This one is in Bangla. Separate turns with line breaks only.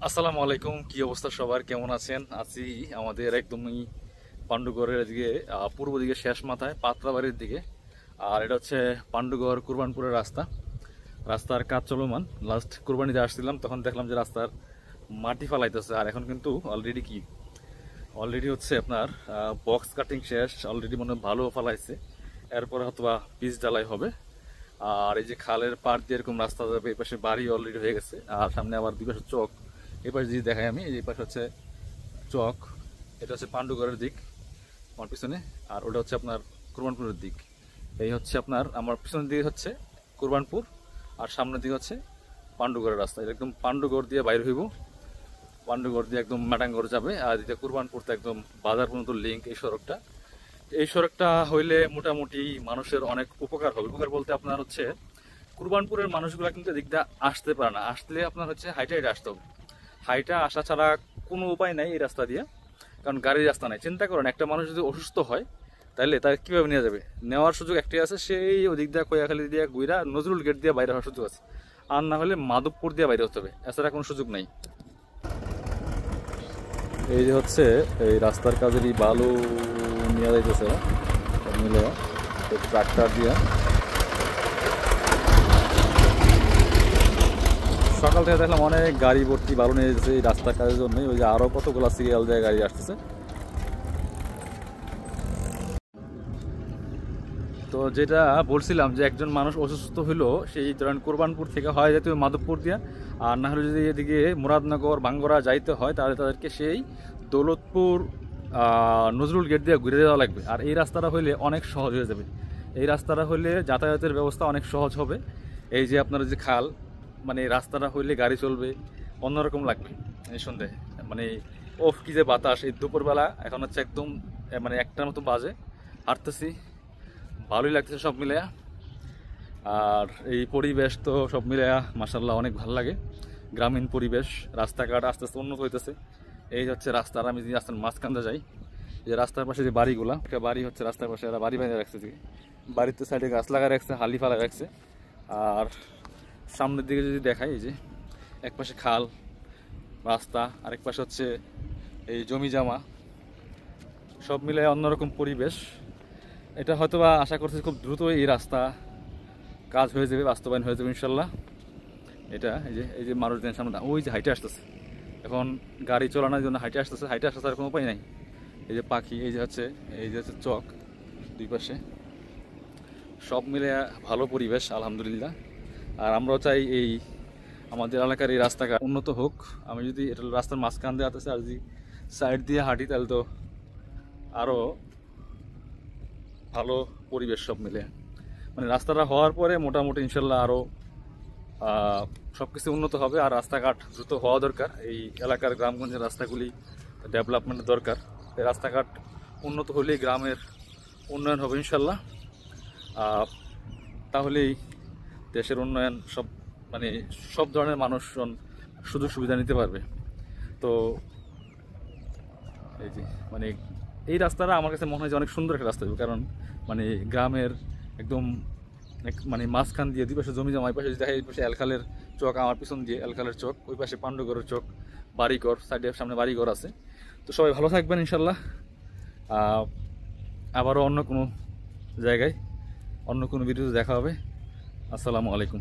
আসসালামু আলাইকুম, কি অবস্থা সবার, কেমন আছেন? আছি আমাদের একদমই পান্ডুগড়ের দিকে, পূর্ব দিকে শেষ মাথায় পাত্রাবাড়ির দিকে। আর এটা হচ্ছে পান্ডুগড় কুরবানপুরের রাস্তার কাজ চলমান। লাস্ট কুরবানিতে আসছিলাম, তখন দেখলাম যে রাস্তার মাটি ফালাইতেছে। আর এখন কিন্তু অলরেডি হচ্ছে আপনার বক্স কাটিং শেষ, অলরেডি মনে হয় ভালো ফালাইছে। এরপরে হয়তোবা পিচ ঢালাই হবে। আর এই যে খালের পাড় দিয়ে এরকম রাস্তা যাবে, এই পাশে বাড়ি অলরেডি হয়ে গেছে। আর সামনে আবার দুই পাশে চক, এই পাশে যদি দেখাই আমি, এই পাশে হচ্ছে চক, এটা হচ্ছে পান্ডুগড়ের দিক আমার পিছনে, আর ওটা হচ্ছে আপনার কুরবানপুরের দিক। এই হচ্ছে আপনার আমার পিছনের দিকে হচ্ছে কুরবানপুর, আর সামনের দিকে হচ্ছে পান্ডুগড়ের রাস্তা। এটা একদম পান্ডুগড় দিয়ে বাইরে হইব, পান্ডুগড় দিয়ে একদম মাটাঙ্গড় যাবে। আর এটা কুরবানপুর তো একদম বাজার পর্যন্ত লিঙ্ক এই সড়কটা হইলে মোটামুটি মানুষের অনেক উপকার হবে। উপকার বলতে আপনার হচ্ছে কুরবানপুরের মানুষগুলা কিন্তু এদিক দিয়ে আসতে পারে না, আসলে আপনার হচ্ছে হাইটা আসতে হবে। হাইটা আসা ছাড়া কোনো উপায় নাই এই রাস্তা দিয়ে, কারণ গাড়ির রাস্তা নাই। চিন্তা করেন, একটা মানুষ যদি অসুস্থ হয় তাহলে তার কীভাবে নিয়ে যাবে? নেওয়ার সুযোগ একটাই আছে, সেই ওদিক দিয়ে কয়াখালী দিয়ে গুইরা নজরুল গেট দিয়ে বাইরে হওয়ার সুযোগ আছে, আর না হলে মাধবপুর দিয়ে বাইরে হতে হবে, এছাড়া কোনো সুযোগ নাই। এই যে হচ্ছে এই রাস্তার কাজেরই বালু নিয়ে যাইতেছে মিলে ট্রাক্টর দিয়ে। সকাল থেকে দেখলাম অনেক গাড়ি ভর্তি বালু নিয়ে যেতেছে এই রাস্তার কাজের জন্যই। ওই যে আরো কতগুলো সিরিয়াল দিয়ে গাড়ি আসতেছে। তো যেটা বলছিলাম যে একজন মানুষ অসুস্থ হইলো, সেই ধরেন কোরবানপুর থেকে হয় যেতে মাধবপুর দিয়া, আর না হলে যদি এদিকে মুরাদনগর বাঙ্গরা যাইতে হয় তাহলে তাদেরকে সেই দৌলতপুর নজরুল গেট দিয়ে ঘুরে দেওয়া লাগবে। আর এই রাস্তাটা হইলে অনেক সহজ হয়ে যাবে, এই রাস্তাটা হইলে যাতায়াতের ব্যবস্থা অনেক সহজ হবে। এই যে আপনার যে খাল, মানে রাস্তাটা হইলে গাড়ি চলবে অন্যরকম লাগবে। এই সন্ধ্যে মানে ওফ কি যে বাতাস, এই দুপুরবেলা এখন হচ্ছে একদম মানে একটার মতো বাজে, হাঁটতেছি, ভালোই লাগতেছে সব মিলে। আর এই পরিবেশ তো সব মিলে মাশাআল্লাহ অনেক ভালো লাগে, গ্রামীণ পরিবেশ। রাস্তাঘাট আস্তে আস্তে উন্নত হইতেছে। এই হচ্ছে রাস্তার, আমি যদি রাস্তার মাঝখানটা যাই, যে রাস্তার পাশে যে বাড়িগুলা, একটা বাড়ি হচ্ছে রাস্তার পাশে, এরা বাড়ি বানিয়ে রাখছে, বাড়িতে সাইডে গাছ লাগা রাখছে, হালি ফালা রাখছে। আর সামনের দিকে যদি দেখাই, এই যে এক পাশে খাল রাস্তা, আরেক পাশে হচ্ছে এই জমি জামা, সব মিলে অন্যরকম পরিবেশ। এটা হয়তোবা আশা করছি খুব দ্রুত এই রাস্তা কাজ হয়ে যাবে, বাস্তবায়ন হয়ে যাবে ইনশাল্লাহ। এটা এই যে মানুষদের সামনে ওই যে হাইটে আসতেছে, এখন গাড়ি চালানোর জন্য হাইটে আসতেছে, হাইটে আসতে কোনো উপায় নাই। এই যে পাখি, এই যে হচ্ছে চক, দুই পাশে সব মিলে ভালো পরিবেশ আলহামদুলিল্লাহ। আর আমরাও চাই এই আমাদের এলাকার এই রাস্তাঘাট উন্নত হোক। আমি যদি এটা রাস্তার মাঝখান দিয়ে আসতেছে, আর যদি সাইড দিয়ে হাঁটি তাহলে তো আরও ভালো পরিবেশ সব মিলে। মানে রাস্তাটা হওয়ার পরে মোটামুটি ইনশাল্লাহ আরও সব কিছু উন্নত হবে। আর রাস্তাঘাট দ্রুত হওয়া দরকার, এই এলাকার গ্রামগঞ্জের রাস্তাগুলি ডেভেলপমেন্ট দরকার। এই রাস্তাঘাট উন্নত হলেই গ্রামের উন্নয়ন হবে ইনশাল্লাহ। তাহলেই দেশের উন্নয়ন মানে সব ধরনের মানুষজন সুযোগ সুবিধা নিতে পারবে। তো এই যে মানে এই রাস্তাটা আমার কাছে মনে হয় যে অনেক সুন্দর একটা রাস্তা, কারণ মানে গ্রামের একদম মানে মাঝখান দিয়ে দুই পাশে জমি জমা, এই পাশে দেখা, এই পাশে এলখালের চক, আমার পিছন দিয়ে এলখালের চক, ওই পাশে পান্ডুগড়ের চক, বাড়িঘর, সাইডের সামনে বাড়িঘর আছে। তো সবাই ভালো থাকবেন ইনশাল্লাহ। আবারও অন্য কোনো জায়গায় অন্য কোনো ভিডিওতে দেখা হবে। আসসালামু আলাইকুম।